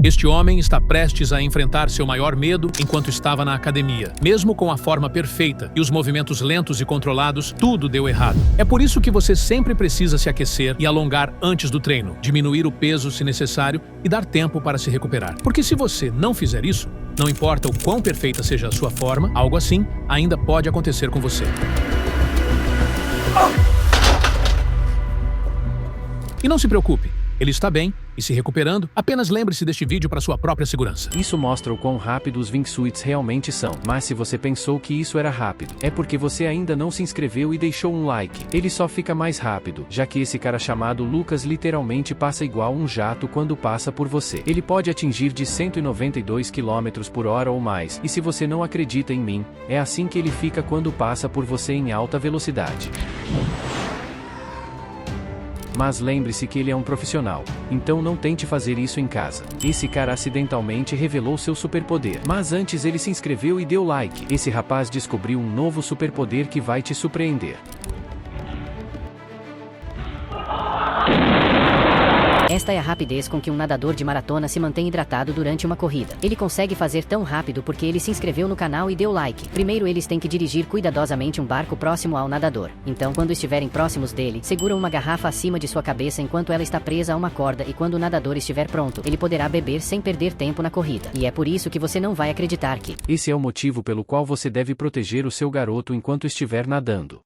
Este homem está prestes a enfrentar seu maior medo enquanto estava na academia. Mesmo com a forma perfeita e os movimentos lentos e controlados, tudo deu errado. É por isso que você sempre precisa se aquecer e alongar antes do treino, diminuir o peso se necessário e dar tempo para se recuperar. Porque se você não fizer isso, não importa o quão perfeita seja a sua forma, algo assim ainda pode acontecer com você. E não se preocupe, ele está bem e se recuperando. Apenas lembre-se deste vídeo para sua própria segurança. Isso mostra o quão rápido os wingsuits realmente são. Mas se você pensou que isso era rápido, é porque você ainda não se inscreveu e deixou um like. Ele só fica mais rápido, já que esse cara chamado Lucas literalmente passa igual um jato quando passa por você. Ele pode atingir de 192 km/h ou mais, e se você não acredita em mim, é assim que ele fica quando passa por você em alta velocidade. Mas lembre-se que ele é um profissional, então não tente fazer isso em casa. Esse cara acidentalmente revelou seu superpoder, mas antes ele se inscreveu e deu like. Esse rapaz descobriu um novo superpoder que vai te surpreender. Esta é a rapidez com que um nadador de maratona se mantém hidratado durante uma corrida. Ele consegue fazer tão rápido porque ele se inscreveu no canal e deu like. Primeiro eles têm que dirigir cuidadosamente um barco próximo ao nadador. Então, quando estiverem próximos dele, seguram uma garrafa acima de sua cabeça enquanto ela está presa a uma corda, e quando o nadador estiver pronto, ele poderá beber sem perder tempo na corrida. E é por isso que você não vai acreditar que... Esse é o motivo pelo qual você deve proteger o seu garoto enquanto estiver nadando.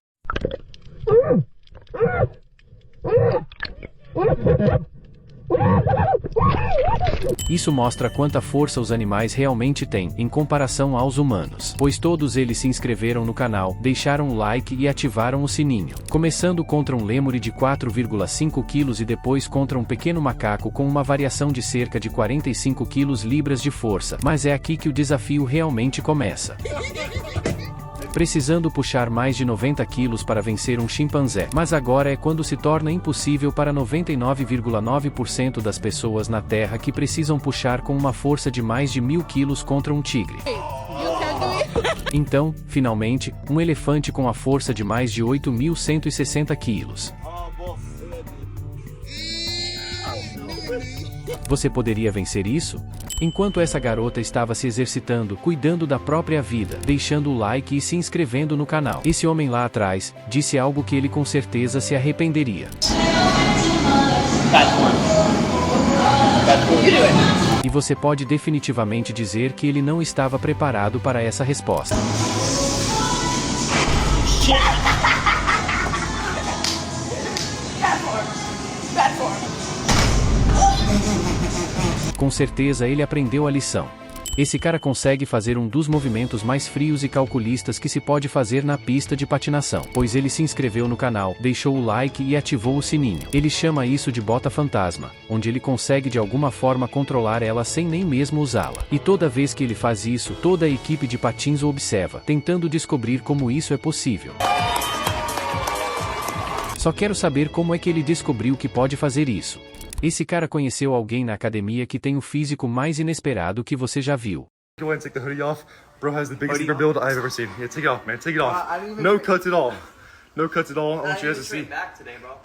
Isso mostra quanta força os animais realmente têm, em comparação aos humanos, pois todos eles se inscreveram no canal, deixaram o like e ativaram o sininho. Começando contra um lêmure de 4,5 kg e depois contra um pequeno macaco com uma variação de cerca de 45 kg de força. Mas é aqui que o desafio realmente começa. Precisando puxar mais de 90 quilos para vencer um chimpanzé. Mas agora é quando se torna impossível para 99,9% das pessoas na Terra que precisam puxar com uma força de mais de 1000 quilos contra um tigre. Então, finalmente, um elefante com a força de mais de 8.160 quilos. Você poderia vencer isso? Enquanto essa garota estava se exercitando, cuidando da própria vida, deixando o like e se inscrevendo no canal. Esse homem lá atrás disse algo que ele com certeza se arrependeria. E você pode definitivamente dizer que ele não estava preparado para essa resposta. Com certeza ele aprendeu a lição. Esse cara consegue fazer um dos movimentos mais frios e calculistas que se pode fazer na pista de patinação, pois ele se inscreveu no canal, deixou o like e ativou o sininho. Ele chama isso de bota fantasma, onde ele consegue de alguma forma controlar ela sem nem mesmo usá-la. E toda vez que ele faz isso, toda a equipe de patins o observa, tentando descobrir como isso é possível. Só quero saber como é que ele descobriu que pode fazer isso. Esse cara conheceu alguém na academia que tem o físico mais inesperado que você já viu. Go ahead and take the hoodie off. Bro has the biggest zipper build I've ever seen. Yeah, take it off, man. Take it off. No cuts at all. No cuts at all. I want you guys to see.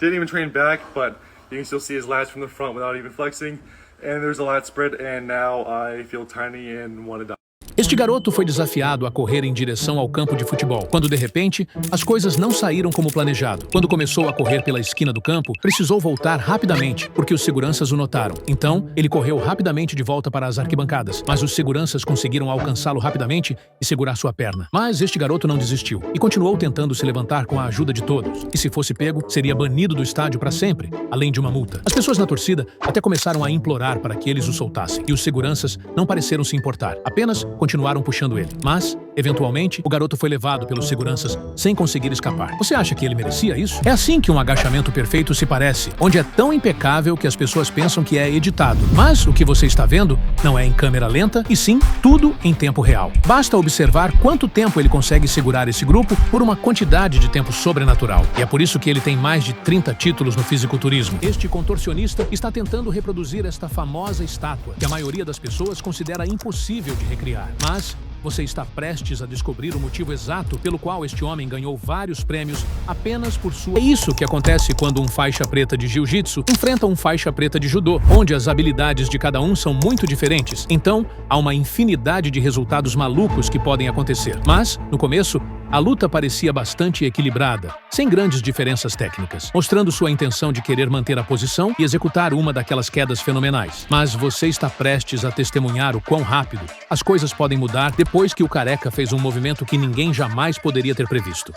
Didn't even train back, but you can still see his lats from the front without even flexing. And there's a lat spread, and now I feel tiny and want to die. Este garoto foi desafiado a correr em direção ao campo de futebol, quando de repente, as coisas não saíram como planejado. Quando começou a correr pela esquina do campo, precisou voltar rapidamente, porque os seguranças o notaram. Então, ele correu rapidamente de volta para as arquibancadas, mas os seguranças conseguiram alcançá-lo rapidamente e segurar sua perna. Mas este garoto não desistiu, e continuou tentando se levantar com a ajuda de todos. E se fosse pego, seria banido do estádio para sempre, além de uma multa. As pessoas na torcida até começaram a implorar para que eles o soltassem, e os seguranças não pareceram se importar, apenas continuaram puxando ele. Mas, eventualmente, o garoto foi levado pelos seguranças sem conseguir escapar. Você acha que ele merecia isso? É assim que um agachamento perfeito se parece, onde é tão impecável que as pessoas pensam que é editado. Mas o que você está vendo não é em câmera lenta, e sim tudo em tempo real. Basta observar quanto tempo ele consegue segurar esse grupo por uma quantidade de tempo sobrenatural. E é por isso que ele tem mais de 30 títulos no fisiculturismo. Este contorcionista está tentando reproduzir esta famosa estátua, que a maioria das pessoas considera impossível de recriar. Mas você está prestes a descobrir o motivo exato pelo qual este homem ganhou vários prêmios apenas por sua... É isso que acontece quando um faixa preta de jiu-jitsu enfrenta um faixa preta de judô, onde as habilidades de cada um são muito diferentes. Então, há uma infinidade de resultados malucos que podem acontecer. Mas, no começo, a luta parecia bastante equilibrada, sem grandes diferenças técnicas, mostrando sua intenção de querer manter a posição e executar uma daquelas quedas fenomenais. Mas você está prestes a testemunhar o quão rápido as coisas podem mudar depois que o careca fez um movimento que ninguém jamais poderia ter previsto.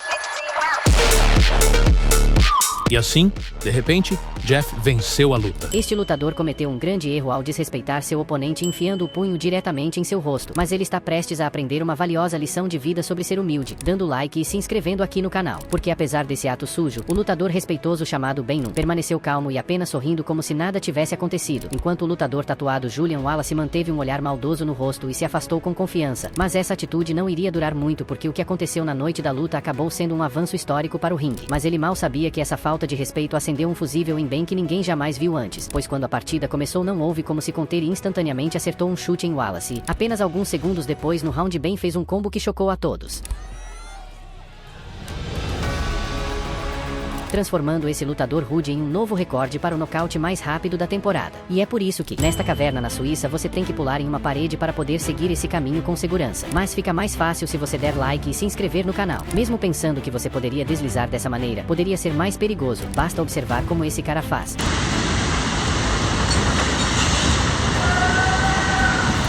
E assim, de repente, Jeff venceu a luta. Este lutador cometeu um grande erro ao desrespeitar seu oponente enfiando o punho diretamente em seu rosto, mas ele está prestes a aprender uma valiosa lição de vida sobre ser humilde, dando like e se inscrevendo aqui no canal. Porque apesar desse ato sujo, o lutador respeitoso chamado Ben Nun permaneceu calmo e apenas sorrindo como se nada tivesse acontecido, enquanto o lutador tatuado Julian Wallace manteve um olhar maldoso no rosto e se afastou com confiança. Mas essa atitude não iria durar muito porque o que aconteceu na noite da luta acabou sendo um avanço histórico para o ringue. Mas ele mal sabia que essa falta de respeito acendeu um fusível em Ben que ninguém jamais viu antes, pois quando a partida começou não houve como se conter e instantaneamente acertou um chute em Wallace. Apenas alguns segundos depois no round Ben fez um combo que chocou a todos, transformando esse lutador rude em um novo recorde para o nocaute mais rápido da temporada. E é por isso que, nesta caverna na Suíça, você tem que pular em uma parede para poder seguir esse caminho com segurança. Mas fica mais fácil se você der like e se inscrever no canal. Mesmo pensando que você poderia deslizar dessa maneira, poderia ser mais perigoso. Basta observar como esse cara faz.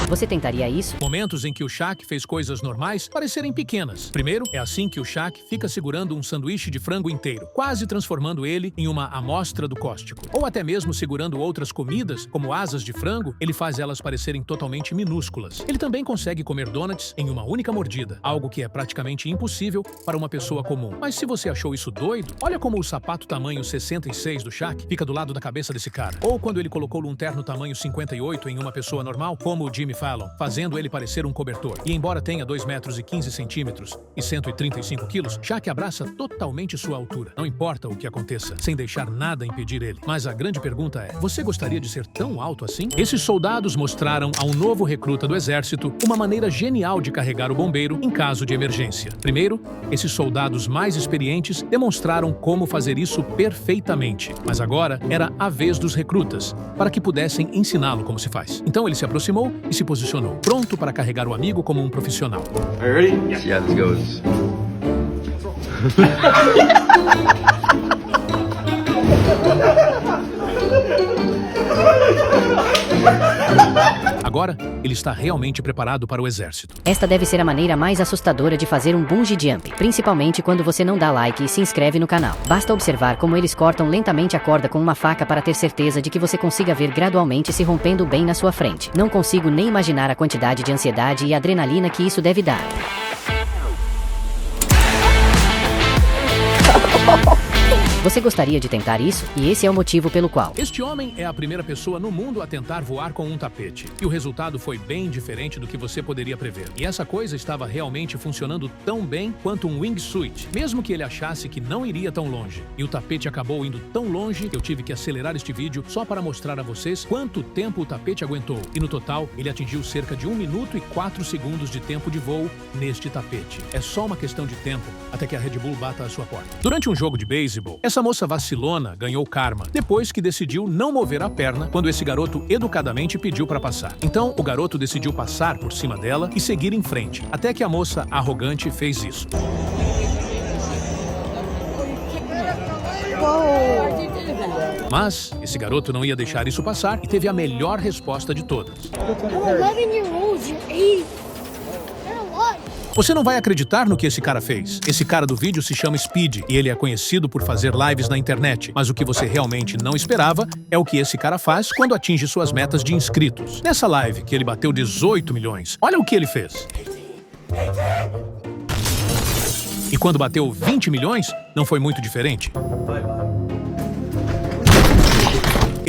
Você tentaria isso? Momentos em que o Shaq fez coisas normais parecerem pequenas. Primeiro, é assim que o Shaq fica segurando um sanduíche de frango inteiro, quase transformando ele em uma amostra do cóstico. Ou até mesmo segurando outras comidas, como asas de frango, ele faz elas parecerem totalmente minúsculas. Ele também consegue comer donuts em uma única mordida, algo que é praticamente impossível para uma pessoa comum. Mas se você achou isso doido, olha como o sapato tamanho 66 do Shaq fica do lado da cabeça desse cara. Ou quando ele colocou um terno tamanho 58 em uma pessoa normal, como o Jimmy Fallon, fazendo ele parecer um cobertor. E embora tenha 2 metros e 15 centímetros e 135 quilos, Shaq abraça totalmente sua altura. Não importa o que aconteça, sem deixar nada impedir ele. Mas a grande pergunta é, você gostaria de ser tão alto assim? Esses soldados mostraram a um novo recruta do exército uma maneira genial de carregar o bombeiro em caso de emergência. Primeiro, esses soldados mais experientes demonstraram como fazer isso perfeitamente. Mas agora era a vez dos recrutas, para que pudessem ensiná-lo como se faz. Então ele se aproximou e se posicionou, pronto para carregar o amigo como um profissional. Are you ready? Yeah, let's go. Agora, ele está realmente preparado para o exército. Esta deve ser a maneira mais assustadora de fazer um bungee jump, principalmente quando você não dá like e se inscreve no canal. Basta observar como eles cortam lentamente a corda com uma faca para ter certeza de que você consiga ver gradualmente se rompendo bem na sua frente. Não consigo nem imaginar a quantidade de ansiedade e adrenalina que isso deve dar. Você gostaria de tentar isso? E esse é o motivo pelo qual. Este homem é a primeira pessoa no mundo a tentar voar com um tapete. E o resultado foi bem diferente do que você poderia prever. E essa coisa estava realmente funcionando tão bem quanto um wingsuit, mesmo que ele achasse que não iria tão longe. E o tapete acabou indo tão longe que eu tive que acelerar este vídeo só para mostrar a vocês quanto tempo o tapete aguentou. E no total, ele atingiu cerca de 1 minuto e 4 segundos de tempo de voo neste tapete. É só uma questão de tempo até que a Red Bull bata a sua porta. Durante um jogo de beisebol, essa moça vacilona ganhou karma depois que decidiu não mover a perna quando esse garoto educadamente pediu para passar. Então, o garoto decidiu passar por cima dela e seguir em frente, até que a moça arrogante fez isso. Mas esse garoto não ia deixar isso passar e teve a melhor resposta de todas. Você não vai acreditar no que esse cara fez. Esse cara do vídeo se chama Speed e ele é conhecido por fazer lives na internet. Mas o que você realmente não esperava é o que esse cara faz quando atinge suas metas de inscritos. Nessa live, que ele bateu 18 milhões, olha o que ele fez. E quando bateu 20 milhões, não foi muito diferente.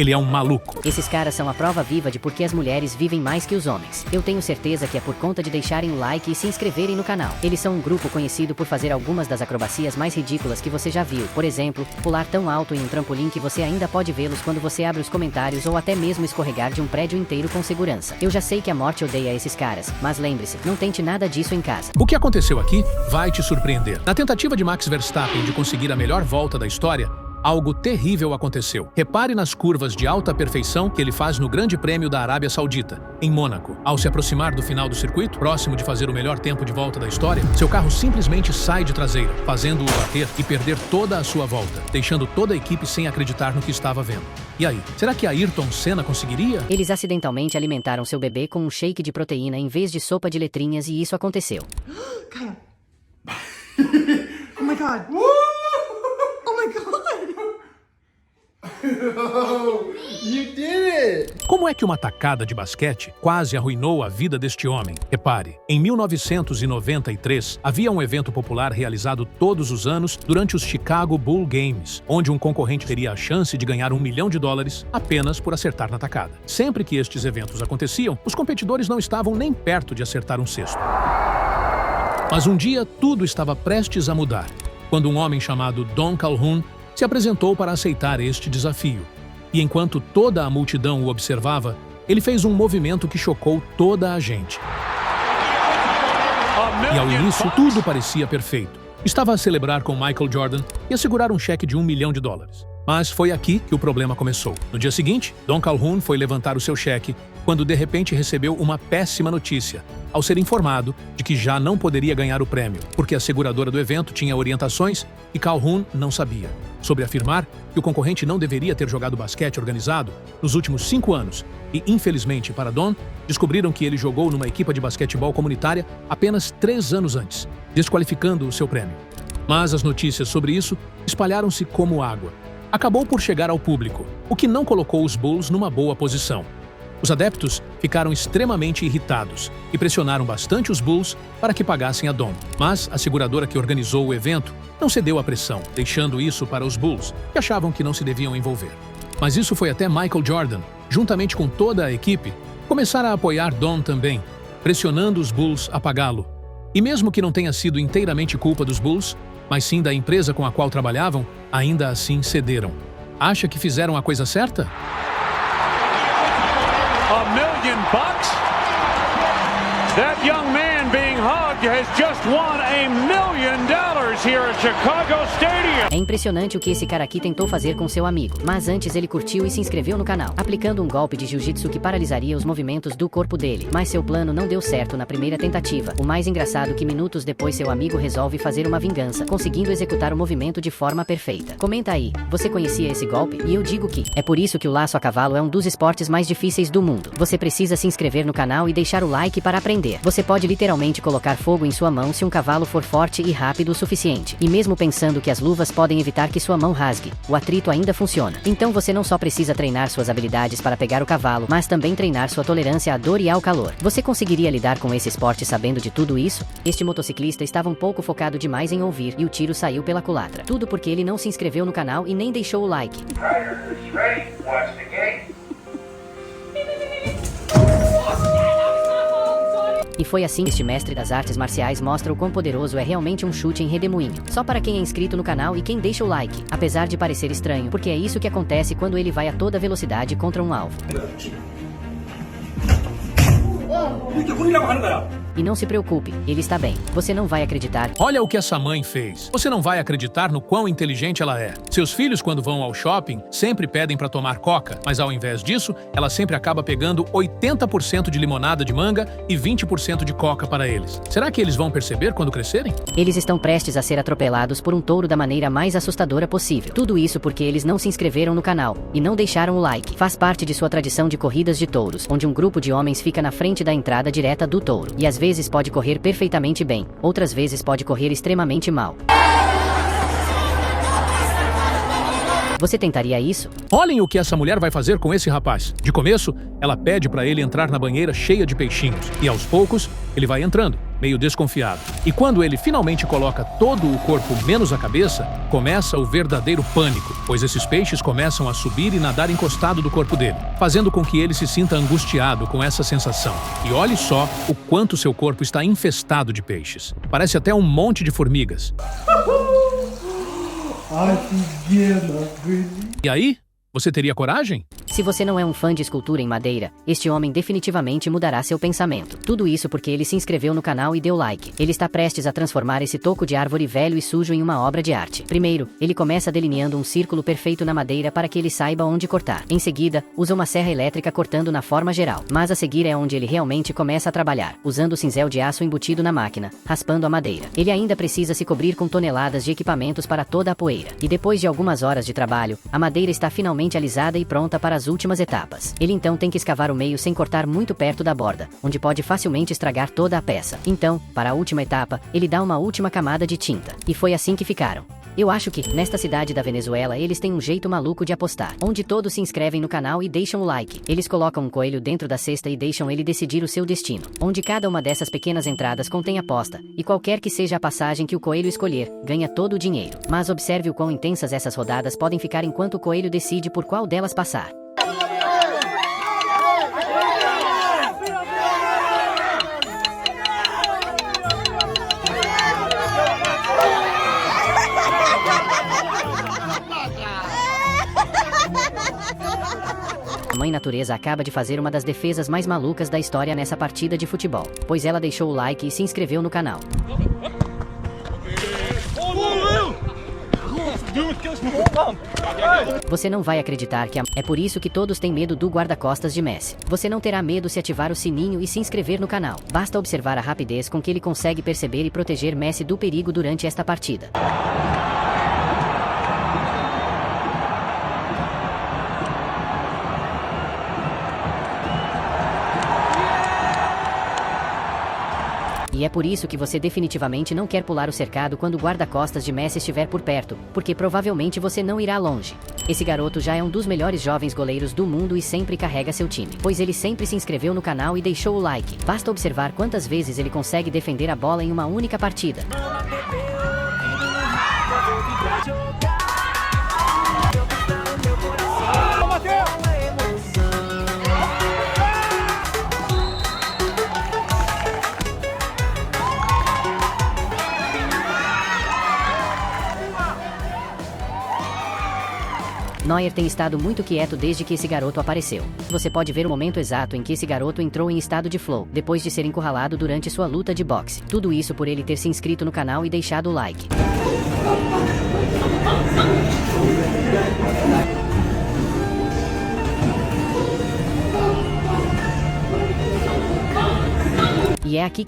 Ele é um maluco. Esses caras são a prova viva de por que as mulheres vivem mais que os homens. Eu tenho certeza que é por conta de deixarem o like e se inscreverem no canal. Eles são um grupo conhecido por fazer algumas das acrobacias mais ridículas que você já viu. Por exemplo, pular tão alto em um trampolim que você ainda pode vê-los quando você abre os comentários ou até mesmo escorregar de um prédio inteiro com segurança. Eu já sei que a morte odeia esses caras, mas lembre-se, não tente nada disso em casa. O que aconteceu aqui vai te surpreender. Na tentativa de Max Verstappen de conseguir a melhor volta da história, algo terrível aconteceu. Repare nas curvas de alta perfeição que ele faz no Grande Prêmio da Arábia Saudita, em Mônaco. Ao se aproximar do final do circuito, próximo de fazer o melhor tempo de volta da história, seu carro simplesmente sai de traseira, fazendo-o bater e perder toda a sua volta, deixando toda a equipe sem acreditar no que estava vendo. E aí, será que Ayrton Senna conseguiria? Eles acidentalmente alimentaram seu bebê com um shake de proteína em vez de sopa de letrinhas e isso aconteceu. Kyle. Oh my god. Oh my god. You did it! Como é que uma tacada de basquete quase arruinou a vida deste homem? Repare, em 1993, havia um evento popular realizado todos os anos durante os Chicago Bull Games, onde um concorrente teria a chance de ganhar $1 milhão apenas por acertar na tacada. Sempre que estes eventos aconteciam, os competidores não estavam nem perto de acertar um cesto. Mas um dia, tudo estava prestes a mudar, quando um homem chamado Don Calhoun se apresentou para aceitar este desafio. E enquanto toda a multidão o observava, ele fez um movimento que chocou toda a gente. E ao início, tudo parecia perfeito. Estava a celebrar com Michael Jordan e a segurar um cheque de $1 milhão. Mas foi aqui que o problema começou. No dia seguinte, Don Calhoun foi levantar o seu cheque quando de repente recebeu uma péssima notícia, ao ser informado de que já não poderia ganhar o prêmio, porque a seguradora do evento tinha orientações e Calhoun não sabia, sobre afirmar que o concorrente não deveria ter jogado basquete organizado nos últimos 5 anos e, infelizmente para Don, descobriram que ele jogou numa equipe de basquetebol comunitária apenas 3 anos antes, desqualificando o seu prêmio. Mas as notícias sobre isso espalharam-se como água. Acabou por chegar ao público, o que não colocou os Bulls numa boa posição. Os adeptos ficaram extremamente irritados e pressionaram bastante os Bulls para que pagassem a Don. Mas a seguradora que organizou o evento não cedeu à pressão, deixando isso para os Bulls, que achavam que não se deviam envolver. Mas isso foi até Michael Jordan, juntamente com toda a equipe, começar a apoiar Don também, pressionando os Bulls a pagá-lo. E mesmo que não tenha sido inteiramente culpa dos Bulls, mas sim da empresa com a qual trabalhavam, ainda assim cederam. Acha que fizeram a coisa certa? $1 million? That young man being hugged has just won $1 million here at Chicago Stadium. É impressionante o que esse cara aqui tentou fazer com seu amigo, mas antes ele curtiu e se inscreveu no canal, aplicando um golpe de jiu-jitsu que paralisaria os movimentos do corpo dele. Mas seu plano não deu certo na primeira tentativa. O mais engraçado é que minutos depois seu amigo resolve fazer uma vingança, conseguindo executar o movimento de forma perfeita. Comenta aí, você conhecia esse golpe? E eu digo que é por isso que o laço a cavalo é um dos esportes mais difíceis do mundo. Você precisa se inscrever no canal e deixar o like para aprender. Você pode literalmente colocar fogo em sua mão se um cavalo for forte e rápido o suficiente. E mesmo pensando que as luvas podem evitar que sua mão rasgue, o atrito ainda funciona. Então você não só precisa treinar suas habilidades para pegar o cavalo, mas também treinar sua tolerância à dor e ao calor. Você conseguiria lidar com esse esporte sabendo de tudo isso? Este motociclista estava um pouco focado demais em ouvir e o tiro saiu pela culatra. Tudo porque ele não se inscreveu no canal e nem deixou o like. E foi assim que este mestre das artes marciais mostra o quão poderoso é realmente um chute em redemoinho. Só para quem é inscrito no canal e quem deixa o like. Apesar de parecer estranho, porque é isso que acontece quando ele vai a toda velocidade contra um alvo. E não se preocupe, ele está bem. Você não vai acreditar. Olha o que essa mãe fez. Você não vai acreditar no quão inteligente ela é. Seus filhos, quando vão ao shopping, sempre pedem para tomar coca, mas ao invés disso, ela sempre acaba pegando 80% de limonada de manga e 20% de coca para eles. Será que eles vão perceber quando crescerem? Eles estão prestes a ser atropelados por um touro da maneira mais assustadora possível. Tudo isso porque eles não se inscreveram no canal e não deixaram o like. Faz parte de sua tradição de corridas de touros, onde um grupo de homens fica na frente da entrada direta do touro. E às vezes pode correr perfeitamente bem, outras vezes pode correr extremamente mal. Você tentaria isso? Olhem o que essa mulher vai fazer com esse rapaz. De começo, ela pede para ele entrar na banheira cheia de peixinhos. E aos poucos, ele vai entrando. meio desconfiado. E quando ele finalmente coloca todo o corpo menos a cabeça, começa o verdadeiro pânico, pois esses peixes começam a subir e nadar encostado do corpo dele, fazendo com que ele se sinta angustiado com essa sensação. E olhe só o quanto seu corpo está infestado de peixes. Parece até um monte de formigas. E aí? Você teria coragem? Se você não é um fã de escultura em madeira, este homem definitivamente mudará seu pensamento. Tudo isso porque ele se inscreveu no canal e deu like. Ele está prestes a transformar esse toco de árvore velho e sujo em uma obra de arte. Primeiro, ele começa delineando um círculo perfeito na madeira para que ele saiba onde cortar. Em seguida, usa uma serra elétrica cortando na forma geral. Mas a seguir é onde ele realmente começa a trabalhar, usando o cinzel de aço embutido na máquina, raspando a madeira. Ele ainda precisa se cobrir com toneladas de equipamentos para toda a poeira. E depois de algumas horas de trabalho, a madeira está finalmente alisada e pronta para as últimas etapas. Ele então tem que escavar o meio sem cortar muito perto da borda, onde pode facilmente estragar toda a peça. Então, para a última etapa, ele dá uma última camada de tinta. E foi assim que ficaram. Eu acho que, nesta cidade da Venezuela, eles têm um jeito maluco de apostar, onde todos se inscrevem no canal e deixam o like. Eles colocam um coelho dentro da cesta e deixam ele decidir o seu destino, onde cada uma dessas pequenas entradas contém aposta, e qualquer que seja a passagem que o coelho escolher, ganha todo o dinheiro. Mas observe o quão intensas essas rodadas podem ficar enquanto o coelho decide por qual delas passar. A Mãe Natureza acaba de fazer uma das defesas mais malucas da história nessa partida de futebol, pois ela deixou o like e se inscreveu no canal. Você não vai acreditar que é por isso que todos têm medo do guarda-costas de Messi. Você não terá medo se ativar o sininho e se inscrever no canal. Basta observar a rapidez com que ele consegue perceber e proteger Messi do perigo durante esta partida. E é por isso que você definitivamente não quer pular o cercado quando o guarda-costas de Messi estiver por perto, porque provavelmente você não irá longe. Esse garoto já é um dos melhores jovens goleiros do mundo e sempre carrega seu time, pois ele sempre se inscreveu no canal e deixou o like. Basta observar quantas vezes ele consegue defender a bola em uma única partida. Neuer tem estado muito quieto desde que esse garoto apareceu. Você pode ver o momento exato em que esse garoto entrou em estado de flow, depois de ser encurralado durante sua luta de boxe. Tudo isso por ele ter se inscrito no canal e deixado o like.